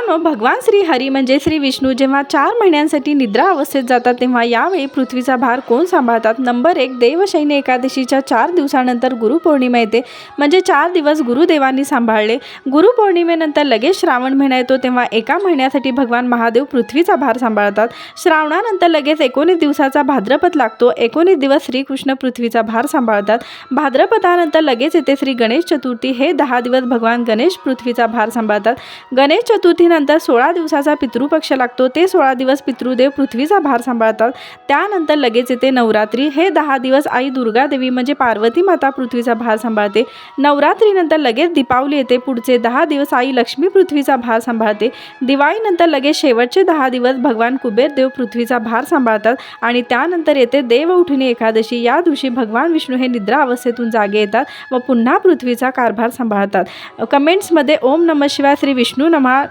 मित्रांनो, भगवान श्री हरी म्हणजे श्री विष्णू जेव्हा 4 महिन्यांसाठी निद्रा अवस्थेत जातात तेव्हा यावेळी पृथ्वीचा भार कोण सांभाळतात? नंबर 1, देवशयनी एकादशीच्या 4 दिवसानंतर गुरुपौर्णिमा येते, म्हणजे 4 दिवस गुरुदेवांनी सांभाळले. गुरुपौर्णिमेनंतर लगेच श्रावण महिना येतो, तेव्हा एका महिन्यासाठी भगवान महादेव पृथ्वीचा भार सांभाळतात. श्रावणानंतर लगेच 19 दिवसाचा भाद्रपद लागतो. 19 दिवस श्रीकृष्ण पृथ्वीचा भार सांभाळतात. भाद्रपदानंतर लगेच येते श्री गणेश चतुर्थी. हे 10 दिवस भगवान गणेश पृथ्वीचा भार सांभाळतात. गणेश चतुर्थीनंतर 16 दिवसाचा पितृपक्ष लागतो. ते 16 दिवस पितृदेव पृथ्वीचा भार सांभाळतात. त्यानंतर लगेच येते नवरात्री. हे 10 दिवस आई दुर्गा देवी म्हणजे पार्वती माता पृथ्वीचा भार सांभाळते. नवरात्रीनंतर लगेच दीपावली येते. पुढचे 10 दिवस आई लक्ष्मी पृथ्वीचा भार सांभाळते. दिवाळीनंतर लगेच शेवटचे 10 दिवस भगवान कुबेर देव पृथ्वीचा भार सांभाळतात. आणि त्यानंतर येते देवउठणी एकादशी. या दिवशी भगवान विष्णू हे निद्रा अवस्थेतून जागे येतात व पुन्हा पृथ्वीचा कारभार सांभाळतात. कमेंट्समध्ये ओम नमः शिवाय, श्री विष्णू नमः